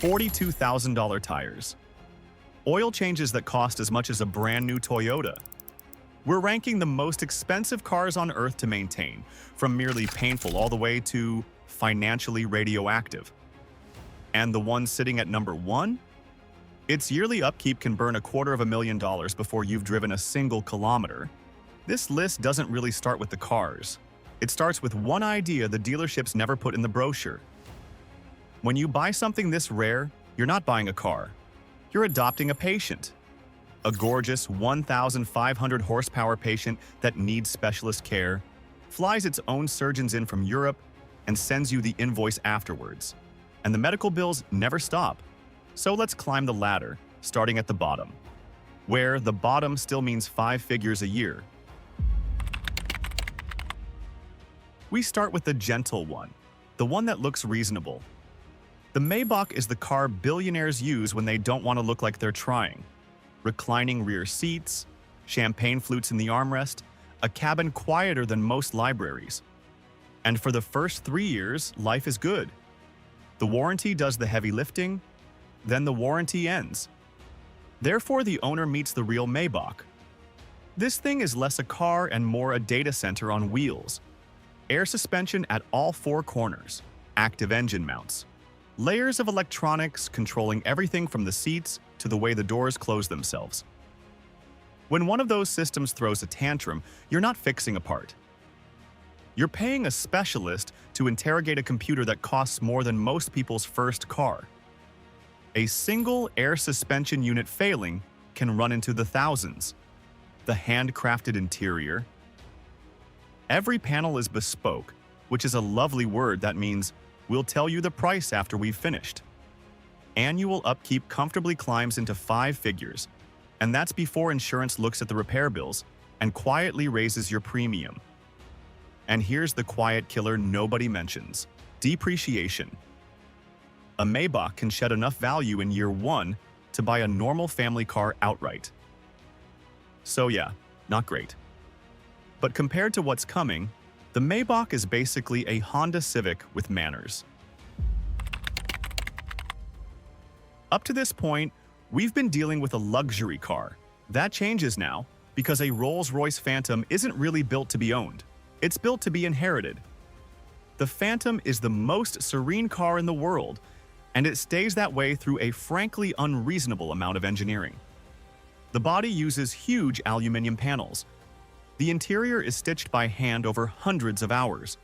$42,000 tires. Oil changes that cost as much as a brand new Toyota. We're ranking the most expensive cars on Earth to maintain, from merely painful all the way to financially radioactive. And the one sitting at number 1? Its yearly upkeep can burn $250,000 before you've driven a single kilometer. This list doesn't really start with the cars. It starts with one idea the dealerships never put in the brochure. When you buy something this rare, you're not buying a car. You're adopting a patient. A gorgeous 1,500 horsepower patient that needs specialist care, flies its own surgeons in from Europe, and sends you the invoice afterwards. And the medical bills never stop. So let's climb the ladder, starting at the bottom, where the bottom still means 5 figures a year. We start with the gentle one, the one that looks reasonable. The Maybach is the car billionaires use when they don't want to look like they're trying. Reclining rear seats, champagne flutes in the armrest, a cabin quieter than most libraries. And for the first 3 years, life is good. The warranty does the heavy lifting, then the warranty ends. Therefore, the owner meets the real Maybach. This thing is less a car and more a data center on wheels. Air suspension at all 4 corners, active engine mounts. Layers of electronics controlling everything from the seats to the way the doors close themselves. When one of those systems throws a tantrum, you're not fixing a part. You're paying a specialist to interrogate a computer that costs more than most people's first car. A single air suspension unit failing can run into the thousands. The handcrafted interior. Every panel is bespoke, which is a lovely word that means we'll tell you the price after we've finished. Annual upkeep comfortably climbs into 5 figures, and that's before insurance looks at the repair bills and quietly raises your premium. And here's the quiet killer nobody mentions: depreciation. A Maybach can shed enough value in year 1 to buy a normal family car outright. So yeah, not great. But compared to what's coming, the Maybach is basically a Honda Civic with manners. Up to this point, we've been dealing with a luxury car. That changes now, because a Rolls-Royce Phantom isn't really built to be owned. It's built to be inherited. The Phantom is the most serene car in the world, and it stays that way through a frankly unreasonable amount of engineering. The body uses huge aluminum panels. The interior is stitched by hand over hundreds of hours.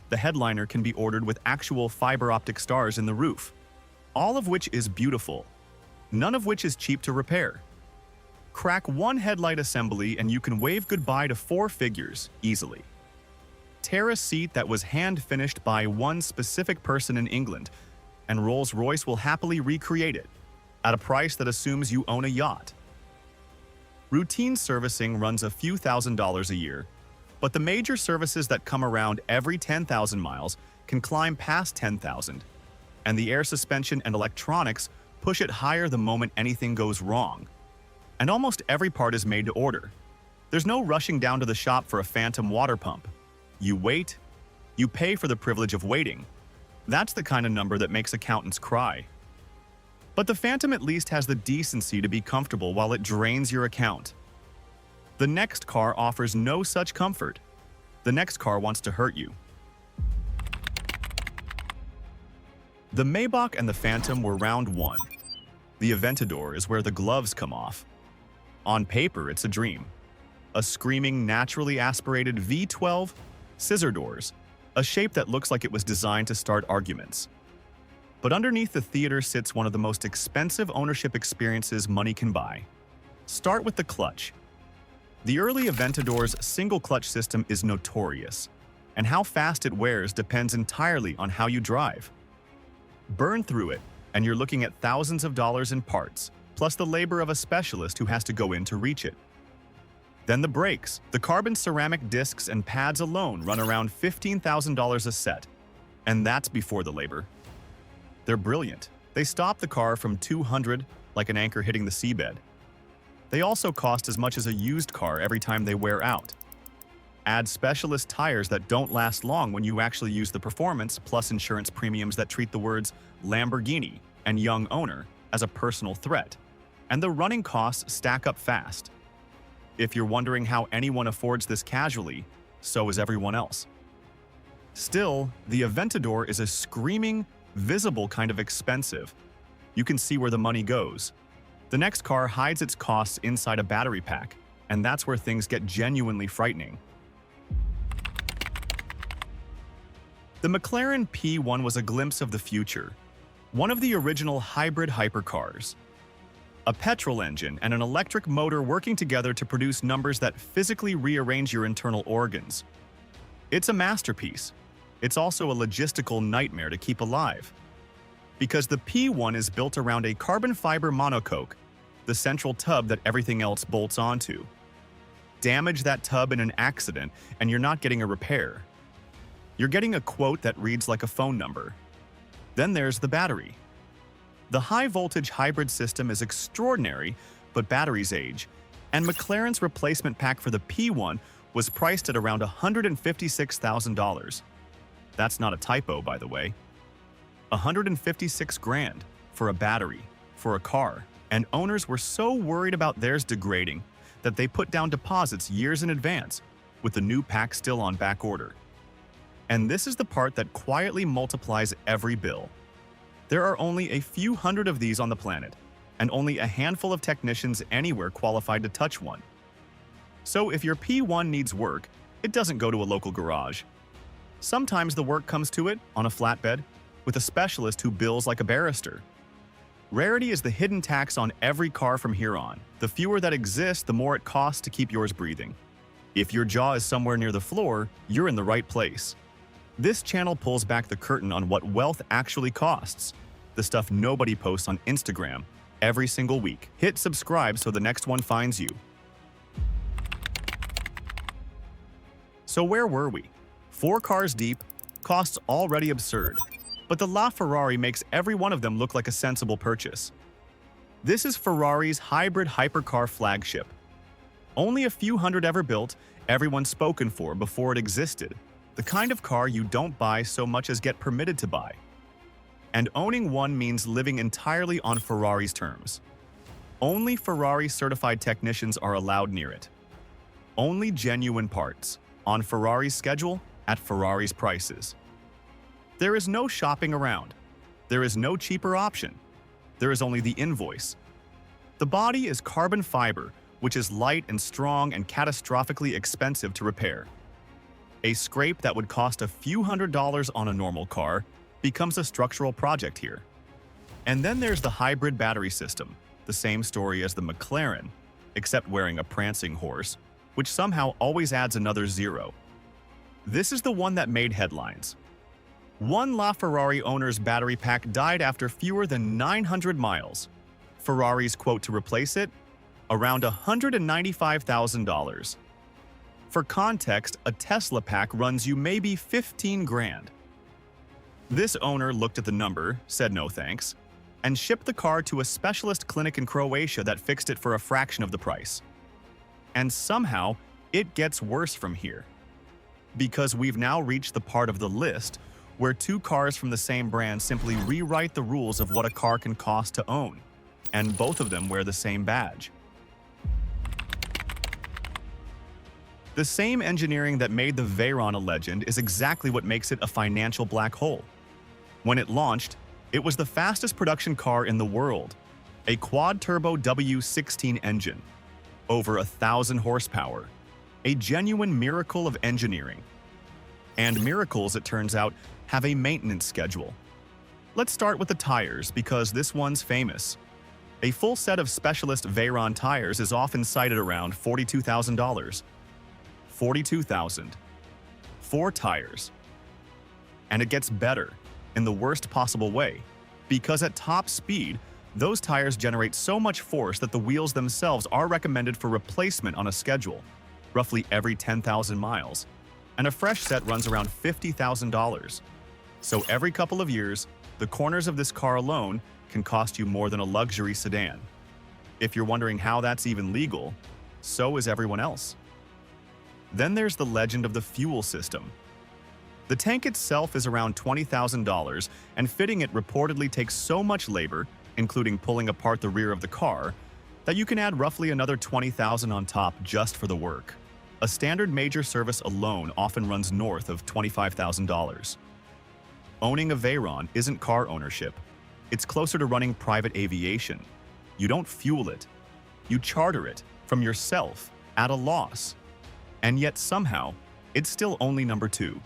The headliner can be ordered with actual fiber optic stars in the roof, all of which is beautiful, none of which is cheap to repair. Crack one headlight assembly and you can wave goodbye to 4 figures easily. Tear a seat that was hand-finished by one specific person in England, and Rolls-Royce will happily recreate it, at a price that assumes you own a yacht. Routine servicing runs a few $1,000s a year, but the major services that come around every 10,000 miles can climb past 10,000, and the air suspension and electronics push it higher the moment anything goes wrong. And almost every part is made to order. There's no rushing down to the shop for a Phantom water pump. You wait, you pay for the privilege of waiting. That's the kind of number that makes accountants cry. But the Phantom at least has the decency to be comfortable while it drains your account. The next car offers no such comfort. The next car wants to hurt you. The Maybach and the Phantom were round 1. The Aventador is where the gloves come off. On paper, it's a dream. A screaming, naturally aspirated V12, scissor doors, a shape that looks like it was designed to start arguments. But underneath the theater sits one of the most expensive ownership experiences money can buy. Start with the clutch. The early Aventador's single-clutch system is notorious, and how fast it wears depends entirely on how you drive. Burn through it, and you're looking at thousands of dollars in parts, plus the labor of a specialist who has to go in to reach it. Then the brakes. The carbon ceramic discs and pads alone run around $15,000 a set, and that's before the labor. They're brilliant. They stop the car from 200 like an anchor hitting the seabed. They also cost as much as a used car every time they wear out. Add specialist tires that don't last long when you actually use the performance, plus insurance premiums that treat the words Lamborghini and young owner as a personal threat, and the running costs stack up fast. If you're wondering how anyone affords this casually, so is everyone else. Still, the Aventador is a screaming, visible kind of expensive. You can see where the money goes. The next car hides its costs inside a battery pack, and that's where things get genuinely frightening. The McLaren P1 was a glimpse of the future, one of the original hybrid hypercars. A petrol engine and an electric motor working together to produce numbers that physically rearrange your internal organs. It's a masterpiece. It's also a logistical nightmare to keep alive. Because the P1 is built around a carbon fiber monocoque, the central tub that everything else bolts onto. Damage that tub in an accident and you're not getting a repair. You're getting a quote that reads like a phone number. Then there's the battery. The high-voltage hybrid system is extraordinary, but batteries age, and McLaren's replacement pack for the P1 was priced at around $156,000. That's not a typo, by the way. 156 grand for a battery, for a car, and owners were so worried about theirs degrading that they put down deposits years in advance, with the new pack still on back order. And this is the part that quietly multiplies every bill. There are only a few hundred of these on the planet, and only a handful of technicians anywhere qualified to touch one. So if your P1 needs work, it doesn't go to a local garage. Sometimes the work comes to it on a flatbed, with a specialist who bills like a barrister. Rarity is the hidden tax on every car from here on. The fewer that exist, the more it costs to keep yours breathing. If your jaw is somewhere near the floor, you're in the right place. This channel pulls back the curtain on what wealth actually costs, the stuff nobody posts on Instagram every single week. Hit subscribe so the next one finds you. So where were we? 4 cars deep, costs already absurd, but the LaFerrari makes every one of them look like a sensible purchase. This is Ferrari's hybrid hypercar flagship. Only a few hundred ever built, everyone spoken for before it existed. The kind of car you don't buy so much as get permitted to buy. And owning one means living entirely on Ferrari's terms. Only Ferrari-certified technicians are allowed near it. Only genuine parts, on Ferrari's schedule, at Ferrari's prices. There is no shopping around. There is no cheaper option. There is only the invoice. The body is carbon fiber, which is light and strong and catastrophically expensive to repair. A scrape that would cost a few $100s on a normal car becomes a structural project here. And then there's the hybrid battery system, the same story as the McLaren, except wearing a prancing horse, which somehow always adds another zero. This is the one that made headlines. One LaFerrari owner's battery pack died after fewer than 900 miles. Ferrari's quote to replace it? Around $195,000. For context, a Tesla pack runs you maybe 15 grand. This owner looked at the number, said no thanks, and shipped the car to a specialist clinic in Croatia that fixed it for a fraction of the price. And somehow, it gets worse from here. Because we've now reached the part of the list where 2 cars from the same brand simply rewrite the rules of what a car can cost to own, and both of them wear the same badge. The same engineering that made the Veyron a legend is exactly what makes it a financial black hole. When it launched, it was the fastest production car in the world, a quad-turbo W16 engine, over 1,000 horsepower, a genuine miracle of engineering. And miracles, it turns out, have a maintenance schedule. Let's start with the tires because this one's famous. A full set of specialist Veyron tires is often cited around $42,000. $42,000. 4 tires. And it gets better, in the worst possible way, because at top speed, those tires generate so much force that the wheels themselves are recommended for replacement on a schedule, roughly every 10,000 miles, and a fresh set runs around $50,000. So every couple of years, the corners of this car alone can cost you more than a luxury sedan. If you're wondering how that's even legal, so is everyone else. Then there's the legend of the fuel system. The tank itself is around $20,000, and fitting it reportedly takes so much labor, including pulling apart the rear of the car, that you can add roughly another $20,000 on top just for the work. A standard major service alone often runs north of $25,000. Owning a Veyron isn't car ownership. It's closer to running private aviation. You don't fuel it. You charter it from yourself at a loss. And yet somehow, it's still only number 2.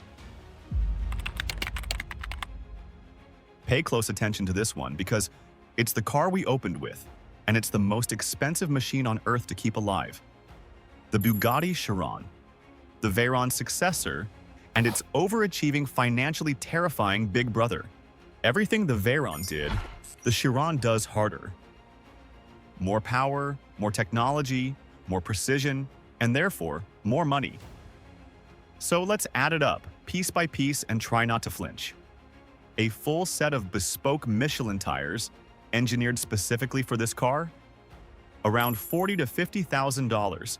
Pay close attention to this one because it's the car we opened with, and it's the most expensive machine on Earth to keep alive. The Bugatti Chiron, the Veyron's successor, and its overachieving, financially terrifying big brother. Everything the Veyron did, the Chiron does harder. More power, more technology, more precision, and therefore, more money. So let's add it up, piece by piece, and try not to flinch. A full set of bespoke Michelin tires, engineered specifically for this car? Around $40,000 to $50,000,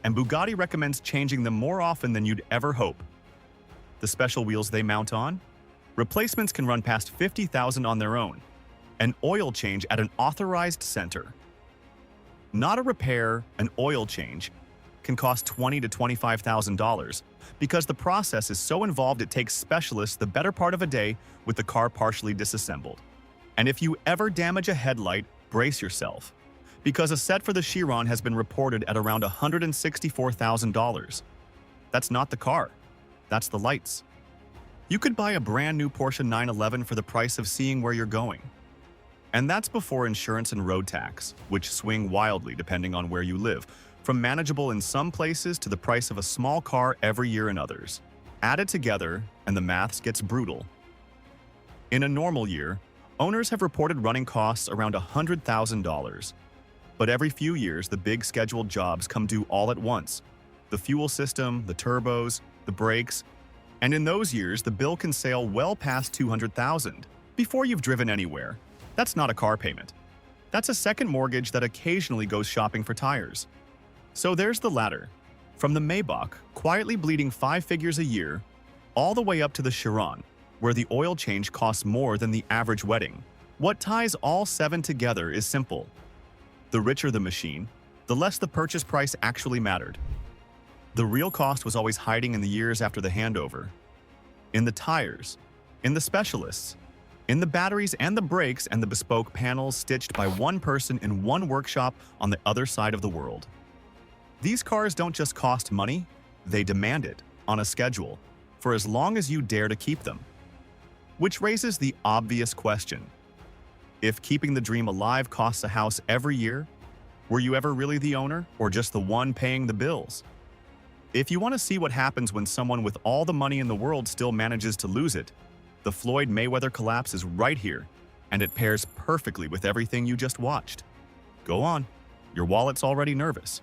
and Bugatti recommends changing them more often than you'd ever hope. The special wheels they mount on? Replacements can run past $50,000 on their own. An oil change at an authorized center. Not a repair, an oil change, can cost $20,000 to $25,000 because the process is so involved it takes specialists the better part of a day with the car partially disassembled. And if you ever damage a headlight, brace yourself, because a set for the Chiron has been reported at around $164,000. That's not the car. That's the lights. You could buy a brand new Porsche 911 for the price of seeing where you're going. And that's before insurance and road tax, which swing wildly depending on where you live, from manageable in some places to the price of a small car every year in others. Add it together, and the maths gets brutal. In a normal year, owners have reported running costs around $100,000. But every few years, the big scheduled jobs come due all at once. The fuel system, the turbos, the brakes, and in those years, the bill can sail well past $200,000 before you've driven anywhere. That's not a car payment. That's a second mortgage that occasionally goes shopping for tires. So there's the ladder, from the Maybach, quietly bleeding 5 figures a year, all the way up to the Chiron, where the oil change costs more than the average wedding. What ties all 7 together is simple. The richer the machine, the less the purchase price actually mattered. The real cost was always hiding in the years after the handover. In the tires, in the specialists, in the batteries and the brakes and the bespoke panels stitched by one person in one workshop on the other side of the world. These cars don't just cost money, they demand it, on a schedule, for as long as you dare to keep them. Which raises the obvious question. If keeping the dream alive costs a house every year, were you ever really the owner or just the one paying the bills? If you want to see what happens when someone with all the money in the world still manages to lose it, the Floyd Mayweather collapse is right here, and it pairs perfectly with everything you just watched. Go on, your wallet's already nervous.